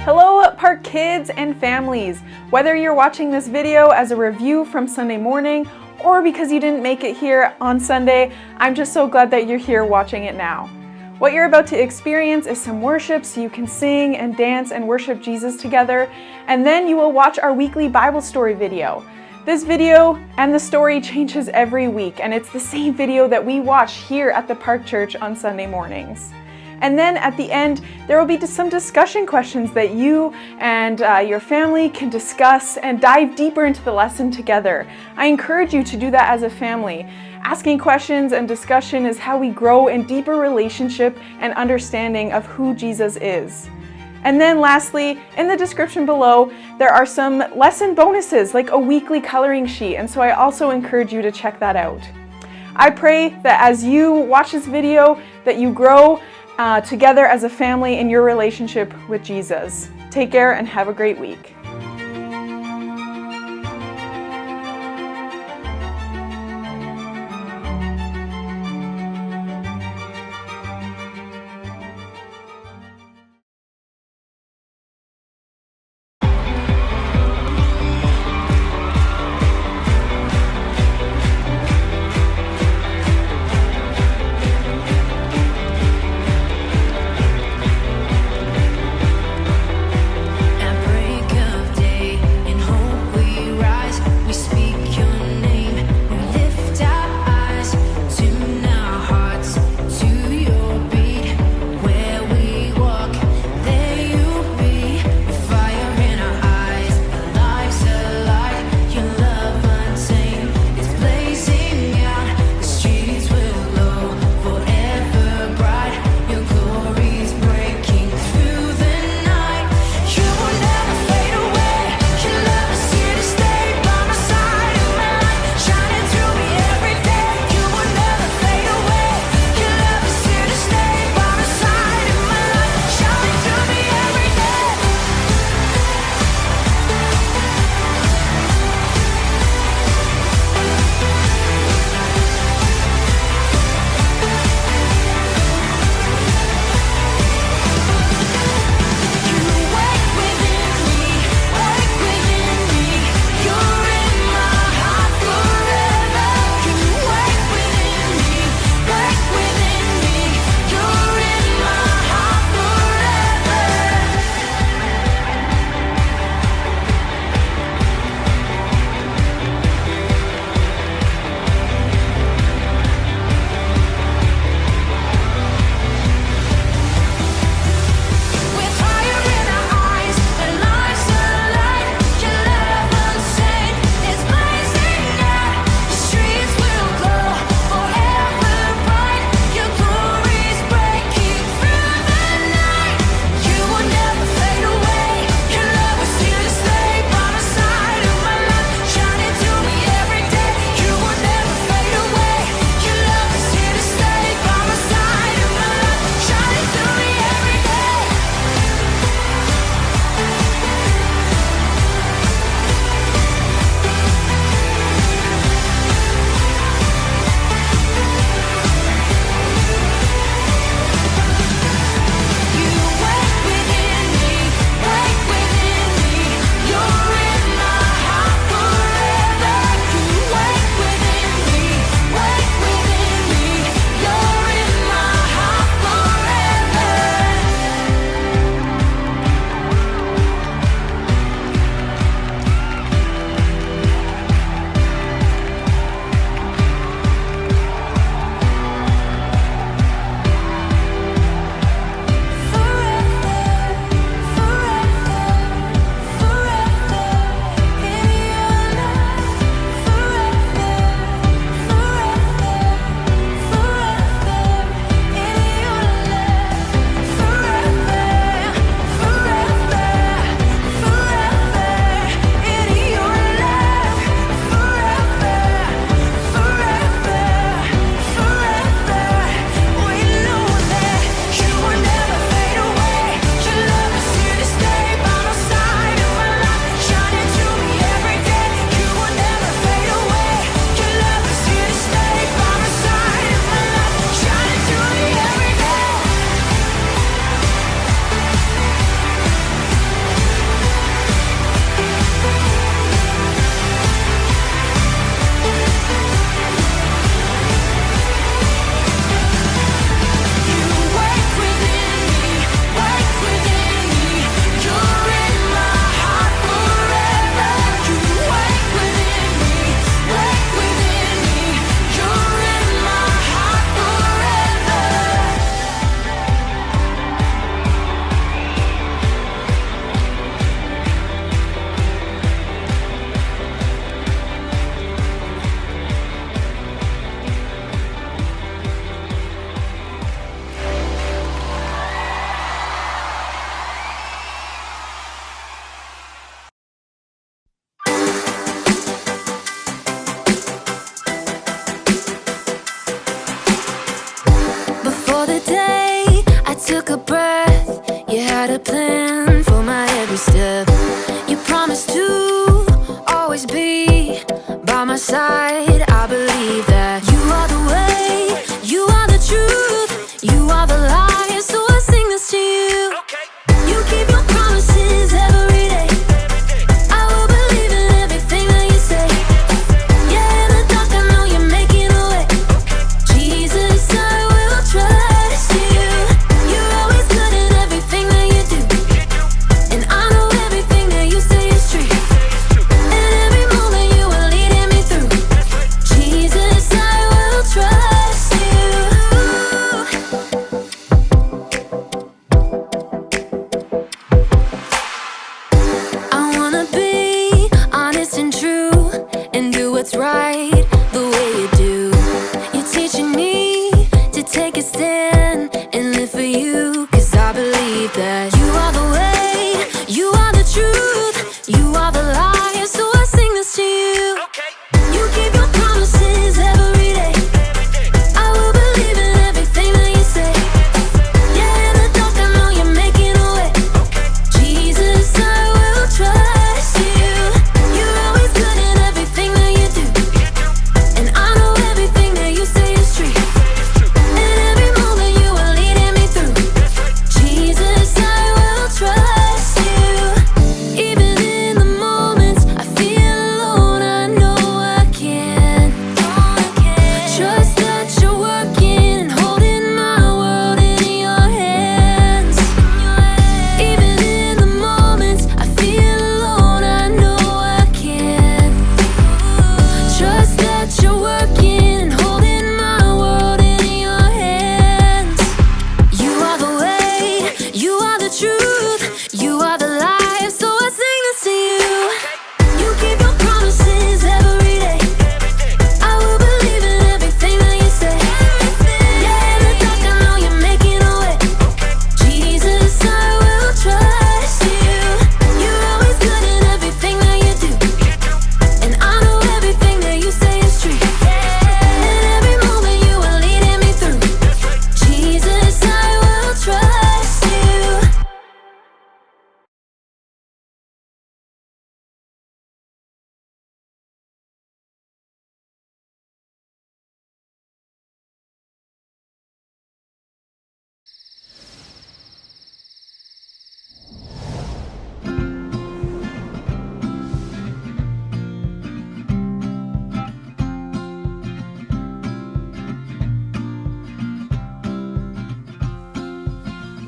Hello, Park kids and families. Whether you're watching this video as a review from Sunday morning or because you didn't make it here on Sunday, I'm just so glad that you're here watching it now. What you're about to experience is some worship so you can sing and dance and worship Jesus together, and then you will watch our weekly Bible story video. This video and the story changes every week, and it's the same video that we watch here at the Park Church on Sunday mornings. And then at the end, there will be some discussion questions that you and your family can discuss and dive deeper into the lesson together. I encourage you to do that as a family. Asking questions and discussion is how we grow in deeper relationship and understanding of who Jesus is. And then lastly, in the description below, there are some lesson bonuses like a weekly coloring sheet, and so I also encourage you to check that out. I pray that as you watch this video, that you grow together as a family in your relationship with Jesus. Take care and have a great week. I break up side. I believe that you are the way, you are the truth, you are the light. So I sing this to you. You keep your promises every day. I will believe in everything that you say. Yeah, in the dark I know you're making a way. Jesus, I will trust you. You're always good at everything that you do, and I know everything that you say is true. And every moment you are leading me through. Jesus, I will trust you. I wanna be honest and true, and do what's right the way you do. You're teaching me to take a stand and live for you, 'cause I believe that you are the way, you are the truth, you are the light. So I sing this to you. You keep your promises every day. I will believe in everything that you say. Yeah, in the dark I know you're making a way. Jesus, I will trust you. You're always good at everything that you do, and I know everything that you say is true. And every moment you are leading me through. Jesus, I will trust you. Even in the moments I feel alone, I know I can trust that you're working and holding my world in your hands. Even in the moments I feel alone, I know I can trust that you're working and holding my world in your hands. You are the way, you are the truth, you are the life. So I sing this to you. You keep your promises every day. I will believe in everything that you say. Yeah, in the dark I know you're making a way. Jesus, I will trust you. You're always good at everything that you do, and I know everything that you say is true. And every moment you are leading me through. Jesus, I will trust you.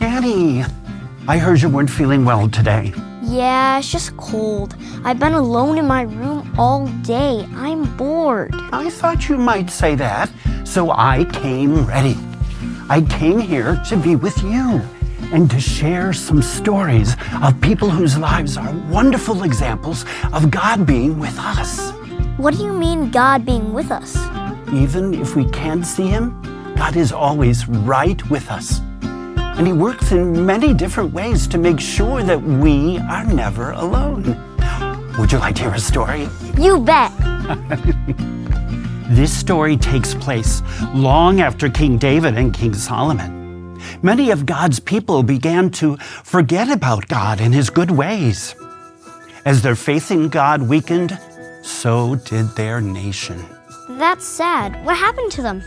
Annie, I heard you weren't feeling well today. Yeah, it's just cold. I've been alone in my room all day. I'm bored. I thought you might say that, so I came ready. I came here to be with you and to share some stories of people whose lives are wonderful examples of God being with us. What do you mean, God being with us? Even if we can't see Him, God is always right with us. And He works in many different ways to make sure that we are never alone. Would you like to hear a story? You bet. This story takes place long after King David and King Solomon. Many of God's people began to forget about God and His good ways. As their faith in God weakened, so did their nation. That's sad. What happened to them?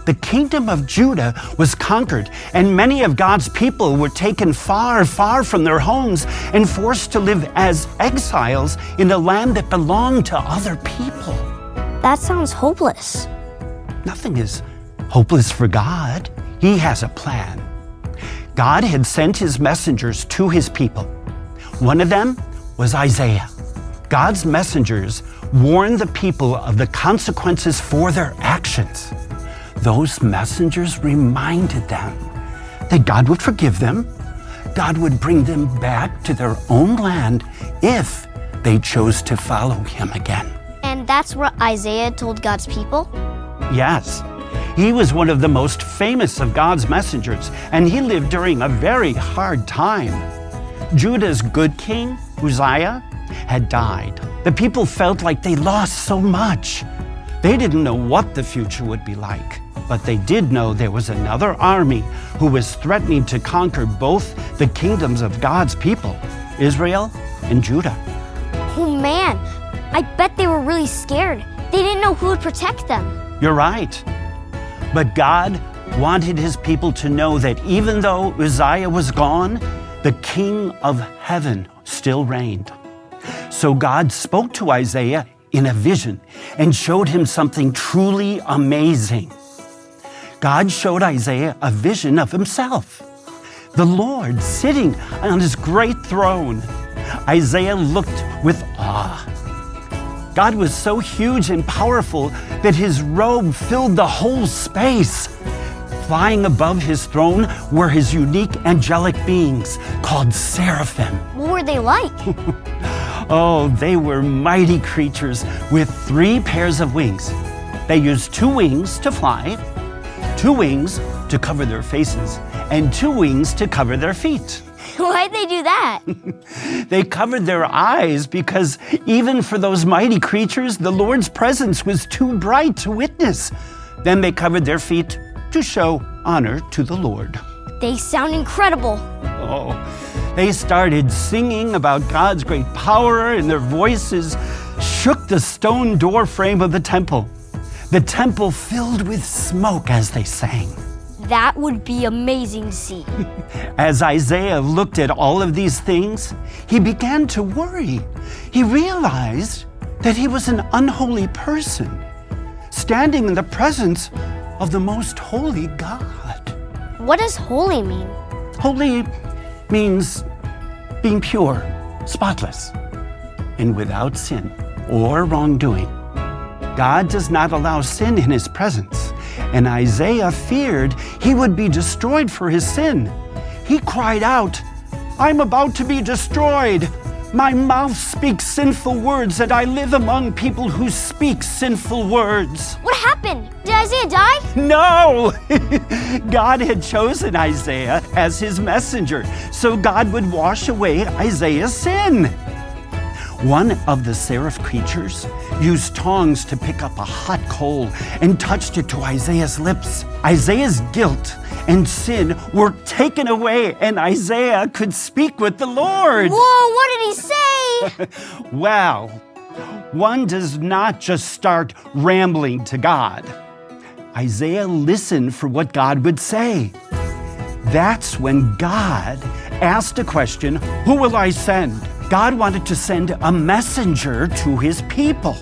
The kingdom of Judah was conquered, and many of God's people were taken far, far from their homes and forced to live as exiles in a land that belonged to other people. That sounds hopeless. Nothing is hopeless for God. He has a plan. God had sent His messengers to His people. One of them was Isaiah. God's messengers warned the people of the consequences for their actions. Those messengers reminded them that God would forgive them. God would bring them back to their own land if they chose to follow Him again. And that's what Isaiah told God's people? Yes, he was one of the most famous of God's messengers, and he lived during a very hard time. Judah's good king, Uzziah, had died. The people felt like they lost so much. They didn't know what the future would be like, but they did know there was another army who was threatening to conquer both the kingdoms of God's people, Israel and Judah. Oh man, I bet they were really scared. They didn't know who would protect them. You're right. But God wanted his people to know that even though Uzziah was gone, the King of heaven still reigned. So God spoke to Isaiah in a vision and showed him something truly amazing. God showed Isaiah a vision of himself, the Lord sitting on his great throne. Isaiah looked with awe. God was so huge and powerful that his robe filled the whole space. Flying above his throne were his unique angelic beings called seraphim. What were they like? Oh, they were mighty creatures with 3 pairs of wings. They used 2 wings to fly, 2 wings to cover their faces, and 2 wings to cover their feet. Why'd they do that? They covered their eyes because even for those mighty creatures, the Lord's presence was too bright to witness. Then they covered their feet to show honor to the Lord. They sound incredible. Oh, they started singing about God's great power, and their voices shook the stone door frame of the temple. The temple filled with smoke as they sang. That would be amazing to see. As Isaiah looked at all of these things, he began to worry. He realized that he was an unholy person, standing in the presence of the most holy God. What does holy mean? Holy means being pure, spotless, and without sin or wrongdoing. God does not allow sin in his presence, and Isaiah feared he would be destroyed for his sin. He cried out, "I'm about to be destroyed. My mouth speaks sinful words, and I live among people who speak sinful words." What happened? Did Isaiah die? No! God had chosen Isaiah as his messenger, so God would wash away Isaiah's sin. One of the seraph creatures used tongs to pick up a hot coal and touched it to Isaiah's lips. Isaiah's guilt and sin were taken away, and Isaiah could speak with the Lord. Whoa, what did he say? Well, one does not just start rambling to God. Isaiah listened for what God would say. That's when God asked a question, "Who will I send?" God wanted to send a messenger to his people.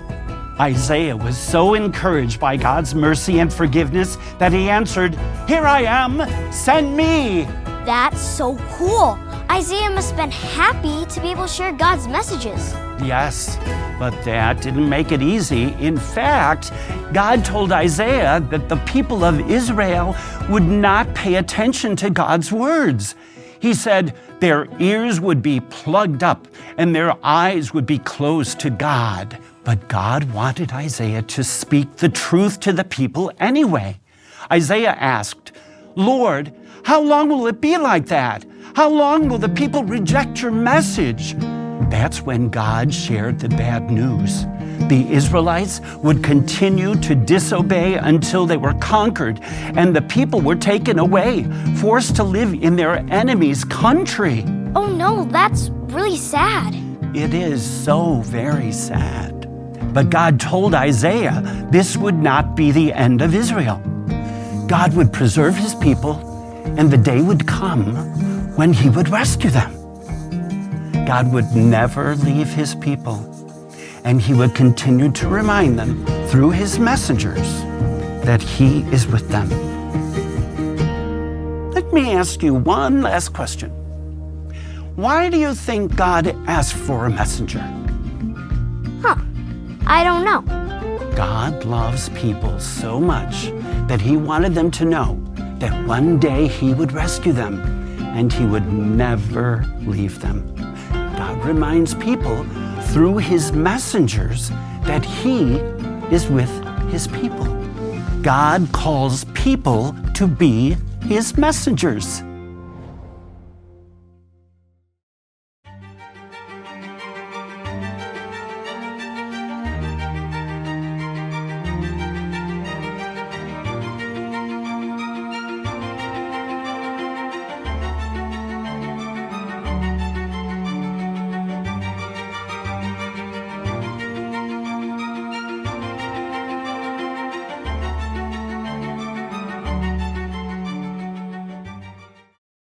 Isaiah was so encouraged by God's mercy and forgiveness that he answered, "Here I am, send me." That's so cool. Isaiah must have been happy to be able to share God's messages. Yes, but that didn't make it easy. In fact, God told Isaiah that the people of Israel would not pay attention to God's words. He said their ears would be plugged up and their eyes would be closed to God. But God wanted Isaiah to speak the truth to the people anyway. Isaiah asked, "Lord, how long will it be like that? How long will the people reject your message?" That's when God shared the bad news. The Israelites would continue to disobey until they were conquered, and the people were taken away, forced to live in their enemy's country. Oh no, that's really sad. It is so very sad. But God told Isaiah this would not be the end of Israel. God would preserve his people, and the day would come when he would rescue them. God would never leave his people, and he would continue to remind them through his messengers that he is with them. Let me ask you one last question. Why do you think God asked for a messenger? I don't know. God loves people so much that he wanted them to know that one day he would rescue them and he would never leave them. God reminds people through his messengers that he is with his people. God calls people to be his messengers.